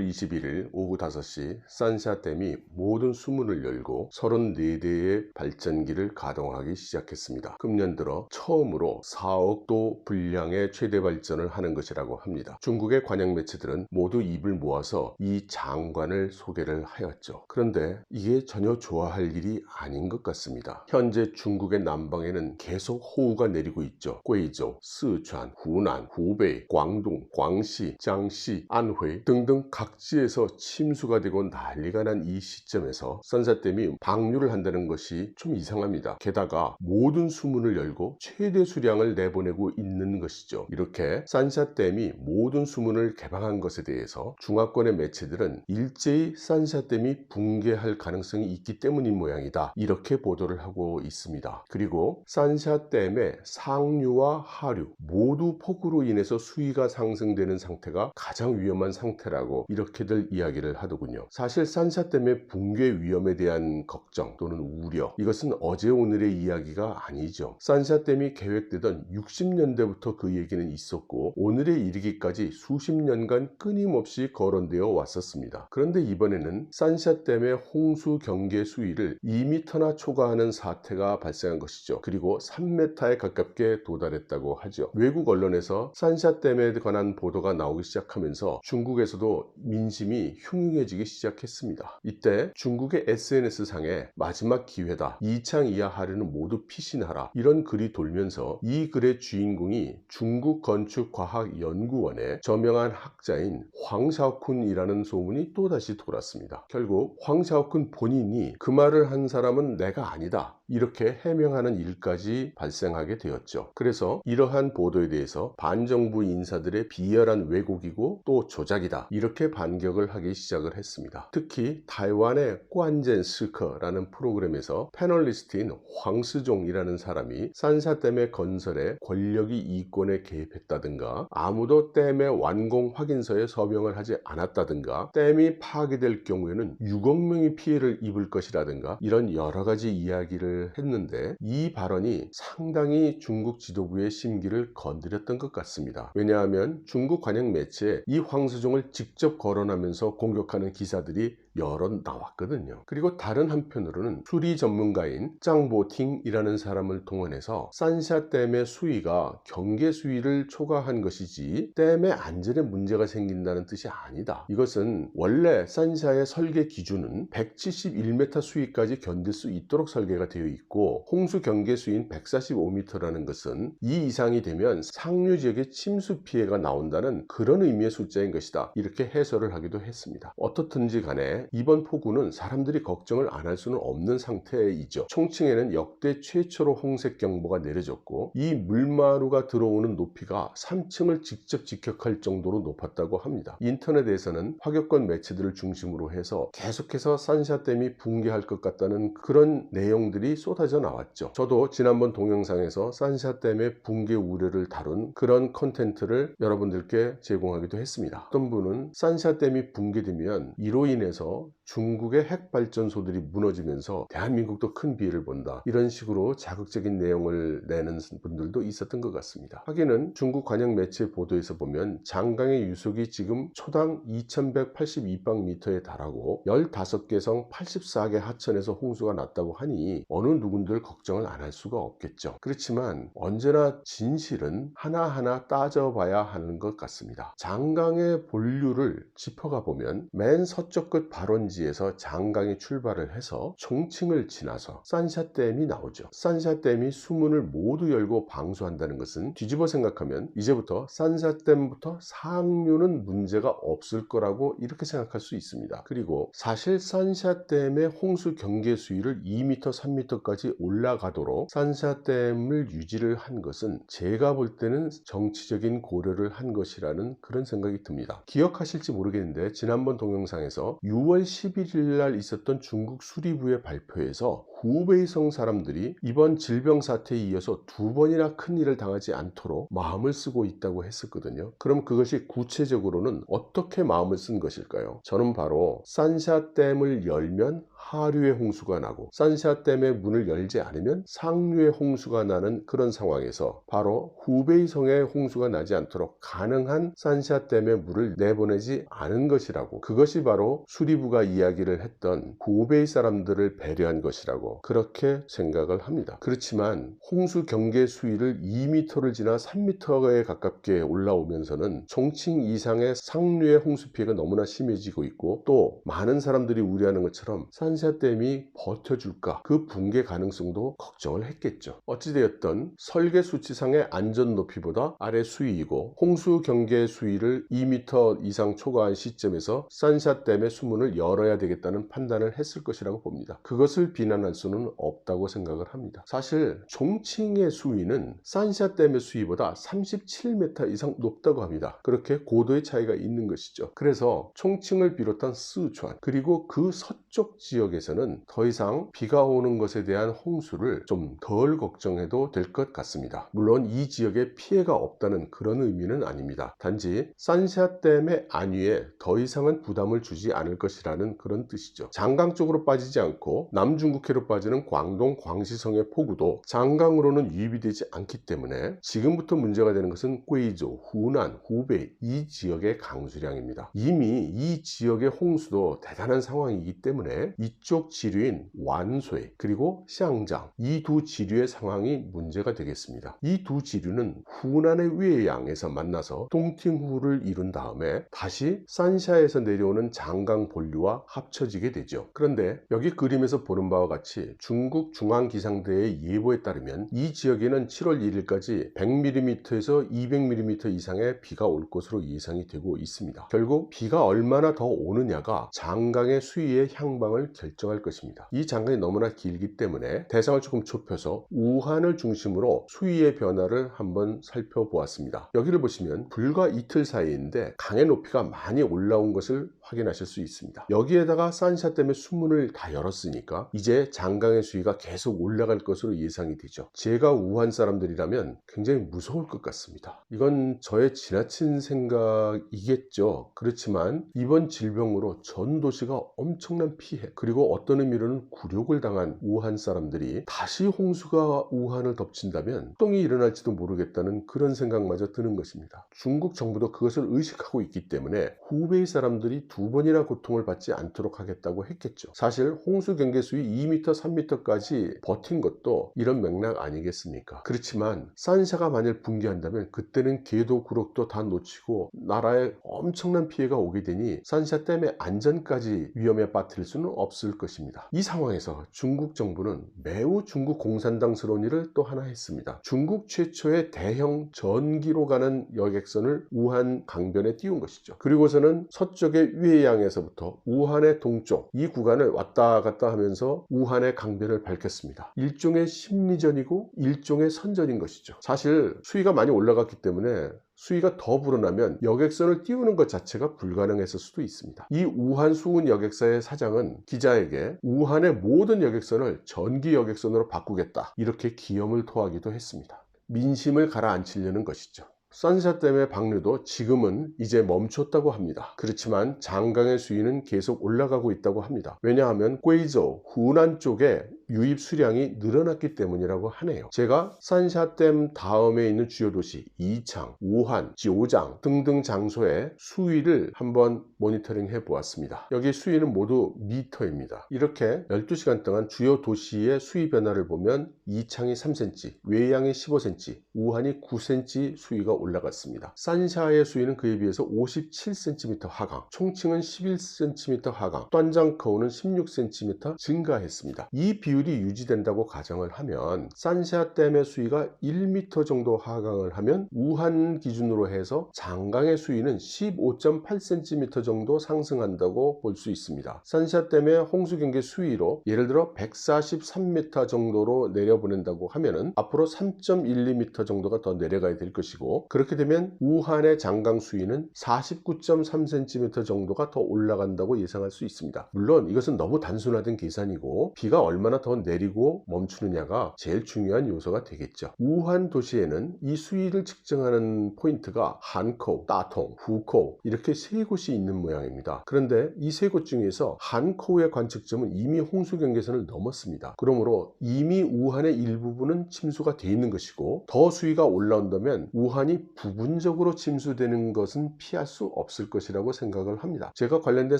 21일 오후 5시 산샤댐이 모든 수문을 열고 34대의 발전기를 가동하기 시작했습니다. 금년 들어 처음으로 4억도 분량의 최대 발전을 하는 것이라고 합니다. 중국의 관영 매체들은 모두 입을 모아서 이 장관을 소개를 하였죠. 그런데 이게 전혀 좋아할 일이 아닌 것 같습니다. 현재 중국의 남방에는 계속 호우가 내리고 있죠.贵州, 스촨, 후난, 후베이, 광동, 광시, 장시, 안회 등등 각지에서 침수가 되고 난리가 난 이 시점에서 산샤댐이 방류를 한다는 것이 좀 이상합니다. 게다가 모든 수문을 열고 최대 수량을 내보내고 있는 것이죠. 이렇게 산샤댐이 모든 수문을 개방한 것에 대해서 중화권의 매체들은 일제히 산샤댐이 붕괴할 가능성이 있기 때문인 모양이다, 이렇게 보도를 하고 있습니다. 그리고 산샤댐의 상류와 하류 모두 폭우로 인해서 수위가 상승되는 상태가 가장 위험한 상태라고 이렇게들 이야기를 하더군요. 사실 산샤댐의 붕괴 위험에 대한 걱정 또는 우려, 이것은 어제 오늘의 이야기가 아니죠. 산샤댐이 계획되던 60년대부터 그 얘기는 있었고 오늘에 이르기까지 수십 년간 끊임없이 거론되어 왔었습니다. 그런데 이번에는 산샤댐의 홍수 경계 수위를 2m나 초과하는 사태가 발생한 것이죠. 그리고 3m에 가깝게 도달했다고 하죠. 외국 언론에서 산샤댐에 관한 보도가 나오기 시작하면서 중국에서도 민심이 흉흉해지기 시작했습니다. 이때 중국의 SNS상에 마지막 기회다, 2창 이하 하류는 모두 피신하라, 이런 글이 돌면서 이 글의 주인공이 중국 건축과학연구원의 저명한 학자인 황샤오쿤이라는 소문이 또다시 돌았습니다. 결국 황샤오쿤 본인이 그 말을 한 사람은 내가 아니다, 이렇게 해명하는 일까지 발생하게 되었죠. 그래서 이러한 보도에 대해서 반정부 인사들의 비열한 왜곡이고 또 조작이다, 이렇게 반격을 하기 시작을 했습니다. 특히 타이완의 관젠스커라는 프로그램에서 패널리스트인 황스종이라는 사람이 산샤댐의 건설에 권력이 이권에 개입했다든가, 아무도 댐의 완공 확인서에 서명을 하지 않았다든가, 댐이 파괴될 경우에는 6억 명이 피해를 입을 것이라든가, 이런 여러 가지 이야기를 했는데 이 발언이 상당히 중국 지도부의 심기를 건드렸던 것 같습니다. 왜냐하면 중국 관영 매체에 이 황스종을 직접 거론하면서 공격하는 기사들이 여러 나왔거든요. 그리고 다른 한편으로는 수리 전문가인 짱보팅이라는 사람을 동원해서 산샤댐의 수위가 경계 수위를 초과한 것이지 댐의 안전에 문제가 생긴다는 뜻이 아니다. 이것은 원래 산샤의 설계 기준은 171m 수위까지 견딜 수 있도록 설계가 되어 있고, 홍수 경계 수위인 145m라는 것은 이 이상이 되면 상류 지역에 침수 피해가 나온다는 그런 의미의 숫자인 것이다, 이렇게 해설을 하기도 했습니다. 어떻든지 간에 이번 폭우는 사람들이 걱정을 안 할 수는 없는 상태이죠. 총칭에는 역대 최초로 홍색 경보가 내려졌고 이 물마루가 들어오는 높이가 3층을 직접 직격할 정도로 높았다고 합니다. 인터넷에서는 화격권 매체들을 중심으로 해서 계속해서 산샤댐이 붕괴할 것 같다는 그런 내용들이 쏟아져 나왔죠. 저도 지난번 동영상에서 산샤댐의 붕괴 우려를 다룬 그런 콘텐츠를 여러분들께 제공하기도 했습니다. 어떤 분은 산샤댐이 붕괴되면 이로 인해서 중국의 핵발전소들이 무너지면서 대한민국도 큰 피해를 본다, 이런 식으로 자극적인 내용을 내는 분들도 있었던 것 같습니다. 하기는 중국 관영 매체 보도에서 보면 장강의 유속이 지금 초당 2182방미터에 달하고 15개성 84개 하천에서 홍수가 났다고 하니 어느 누군들 걱정을 안 할 수가 없겠죠. 그렇지만 언제나 진실은 하나하나 따져봐야 하는 것 같습니다. 장강의 본류를 짚어가 보면 맨 서쪽 끝 발원지에서 장강이 출발을 해서 총칭을 지나서 산샤댐이 나오죠. 산샤댐이 수문을 모두 열고 방수한다는 것은 뒤집어 생각하면 이제부터 산샤댐부터 상류는 문제가 없을 거라고 이렇게 생각할 수 있습니다. 그리고 사실 산샤댐의 홍수 경계 수위를 2m, 3m까지 올라가도록 산샤댐을 유지를 한 것은 제가 볼 때는 정치적인 고려를 한 것이라는 그런 생각이 듭니다. 기억하실지 모르겠는데 지난번 동영상에서 6월 11일 날 있었던 중국 수리부의 발표에서 후베이성 사람들이 이번 질병 사태에 이어서 두 번이나 큰 일을 당하지 않도록 마음을 쓰고 있다고 했었거든요. 그럼 그것이 구체적으로는 어떻게 마음을 쓴 것일까요? 저는 바로 산샤댐을 열면 하류의 홍수가 나고 산샤댐의 문을 열지 않으면 상류의 홍수가 나는 그런 상황에서 바로 후베이성의 홍수가 나지 않도록 가능한 산샤댐의 물을 내보내지 않은 것이라고, 그것이 바로 수리부가 이야기를 했던 후베이 사람들을 배려한 것이라고 그렇게 생각을 합니다. 그렇지만 홍수 경계 수위를 2m를 지나 3m에 가깝게 올라오면서는 총칭 이상의 상류의 홍수 피해가 너무나 심해지고 있고, 또 많은 사람들이 우려하는 것처럼 산샤댐이 버텨줄까, 그 붕괴 가능성도 걱정을 했겠죠. 어찌되었던 설계 수치상의 안전 높이보다 아래 수위이고 홍수 경계 수위를 2m 이상 초과한 시점에서 산샤댐의 수문을 열어야 되겠다는 판단을 했을 것이라고 봅니다. 그것을 비난할 수는 없다고 생각을 합니다. 사실 총칭의 수위는 산샤댐의 수위보다 37m 이상 높다고 합니다. 그렇게 고도의 차이가 있는 것이죠. 그래서 총칭을 비롯한 스촨 그리고 그 서쪽 지역에서는 더 이상 비가 오는 것에 대한 홍수를 좀 덜 걱정해도 될 것 같습니다. 물론 이 지역에 피해가 없다는 그런 의미는 아닙니다. 단지 산샤댐의 안위에 더 이상은 부담을 주지 않을 것이라는 그런 뜻이죠. 장강 쪽으로 빠지지 않고 남중국해로 빠지는 광동, 광시성의 폭우도 장강으로는 유입이 되지 않기 때문에 지금부터 문제가 되는 것은 괭이조, 후난, 후베이 이 지역의 강수량입니다. 이미 이 지역의 홍수도 대단한 상황이기 때문에 이쪽 지류인 완쇠 그리고 샹장 이 두 지류의 상황이 문제가 되겠습니다. 이 두 지류는 후난의 위해양에서 만나서 동팅후를 이룬 다음에 다시 산샤에서 내려오는 장강 본류와 합쳐지게 되죠. 그런데 여기 그림에서 보는 바와 같이 중국 중앙기상대의 예보에 따르면 이 지역에는 7월 1일까지 100mm에서 200mm 이상의 비가 올 것으로 예상이 되고 있습니다. 결국 비가 얼마나 더 오느냐가 장강의 수위의 향방을 결정할 것입니다. 이 장강이 너무나 길기 때문에 대상을 조금 좁혀서 우한을 중심으로 수위의 변화를 한번 살펴보았습니다. 여기를 보시면 불과 이틀 사이인데 강의 높이가 많이 올라온 것을 확인하실 수 있습니다. 여기에다가 산샤댐의 수문을 다 열었으니까 이제 장강의 수위가 계속 올라갈 것으로 예상이 되죠. 제가 우한 사람들이라면 굉장히 무서울 것 같습니다. 이건 저의 지나친 생각이겠죠. 그렇지만 이번 질병으로 전 도시가 엄청난 피해 그리고 어떤 의미로는 굴욕을 당한 우한 사람들이 다시 홍수가 우한을 덮친다면 똥이 일어날지도 모르겠다는 그런 생각마저 드는 것입니다. 중국 정부도 그것을 의식하고 있기 때문에 후베이 사람들이 두 번이나 고통을 받지 않도록 하겠다고 했겠죠. 사실 홍수 경계 수위 2m, 3m까지 버틴 것도 이런 맥락 아니겠습니까? 그렇지만 산샤가 만일 붕괴한다면 그때는 개도 구럭도 다 놓치고 나라에 엄청난 피해가 오게 되니 산샤댐의 안전까지 위험에 빠뜨릴 수는 없을 것입니다. 이 상황에서 중국 정부는 매우 중국 공산당스러운 일을 또 하나 했습니다. 중국 최초의 대형 전기로 가는 여객선을 우한 강변에 띄운 것이죠. 그리고서는 서쪽의 위해양에서부터 우한의 동쪽 이 구간을 왔다 갔다 하면서 우한의 강변을 밝혔습니다. 일종의 심리전이고 일종의 선전인 것이죠. 사실 수위가 많이 올라갔기 때문에 수위가 더 불어나면 여객선을 띄우는 것 자체가 불가능했을 수도 있습니다. 이 우한 수운 여객사의 사장은 기자에게 우한의 모든 여객선을 전기 여객선으로 바꾸겠다 이렇게 기염을 토하기도 했습니다. 민심을 가라앉히려는 것이죠. 산샤댐의 방류도 지금은 이제 멈췄다고 합니다. 그렇지만 장강의 수위는 계속 올라가고 있다고 합니다. 왜냐하면 괭이조, 후난 쪽에 유입 수량이 늘어났기 때문이라고 하네요. 제가 산샤댐 다음에 있는 주요 도시 이창, 우한, 지오장 등등 장소의 수위를 한번 모니터링 해 보았습니다. 여기 수위는 모두 미터입니다. 이렇게 12시간 동안 주요 도시의 수위 변화를 보면 이창이 3cm, 외양이 15cm, 우한이 9cm 수위가 올라갔습니다. 산샤의 수위는 그에 비해서 57cm 하강, 총칭은 11cm 하강, 딴장커우는 16cm 증가했습니다. 이 비율이 유지된다고 가정을 하면 산샤댐의 수위가 1m 정도 하강을 하면 우한 기준으로 해서 장강의 수위는 15.8cm 정도 상승한다고 볼 수 있습니다. 산샤댐의 홍수경계 수위로 예를 들어 143m 정도로 내려보낸다고 하면은 앞으로 3.12m 정도가 더 내려가야 될 것이고, 그렇게 되면 우한의 장강 수위는 49.3cm 정도가 더 올라간다고 예상할 수 있습니다. 물론 이것은 너무 단순화된 계산이고 비가 얼마나 더 내리고 멈추느냐가 제일 중요한 요소가 되겠죠. 우한 도시에는 이 수위를 측정하는 포인트가 한kou, 따통, 후kou 이렇게 세 곳이 있는 모양입니다. 그런데 이 세 곳 중에서 한코우의 관측점은 이미 홍수 경계선을 넘었습니다. 그러므로 이미 우한의 일부분은 침수가 돼 있는 것이고, 더 수위가 올라온다면 우한이 부분적으로 침수되는 것은 피할 수 없을 것이라고 생각을 합니다. 제가 관련된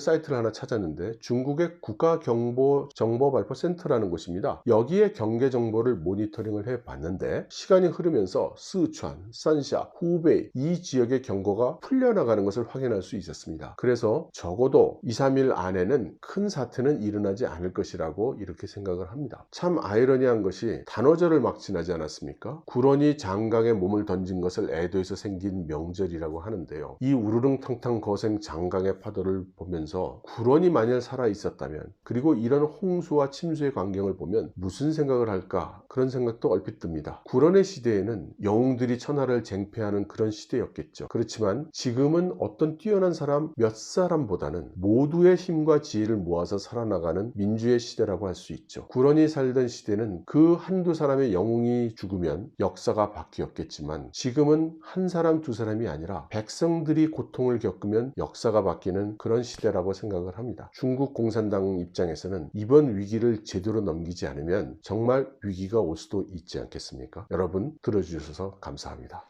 사이트를 하나 찾았는데 중국의 국가경보정보발표센터라는 곳입니다. 여기에 경계 정보를 모니터링을 해 봤는데, 시간이 흐르면서 스촨, 산샤, 후베이 이 지역의 경고가 풀려나가는 것을 확인할 수 있었습니다. 그래서 적어도 2-3일 안에는 큰 사태는 일어나지 않을 것이라고 이렇게 생각을 합니다. 참 아이러니한 것이 단오절을 막 지나지 않았습니까? 구런이 장강에 몸을 던진 것을 애도해서 생긴 명절이라고 하는데요. 이 우르릉탕탕 거센 장강의 파도를 보면서 구런이 만일 살아 있었다면, 그리고 이런 홍수와 침수의 광경을 보면 무슨 생각을 할까, 그런 생각도 얼핏 듭니다. 구런의 시대에는 영웅들이 천하를 쟁패하는 그런 시대였겠죠. 그렇지만 지금은 어떤 뛰어난 사람 몇 사람보다는 모두의 힘과 지혜를 모아서 살아나가는 민주의 시대라고 할 수 있죠. 구런이 살던 시대는 그 한두 사람의 영웅이 죽으면 역사가 바뀌었겠지만, 지금은 한 사람 두 사람이 아니라 백성들이 고통을 겪으면 역사가 바뀌는 그런 시대라고 생각을 합니다. 중국 공산당 입장에서는 이번 위기를 제대로 넘기지 않으면 정말 위기가 올 수도 있지 않겠습니까? 여러분 들어주셔서 감사합니다.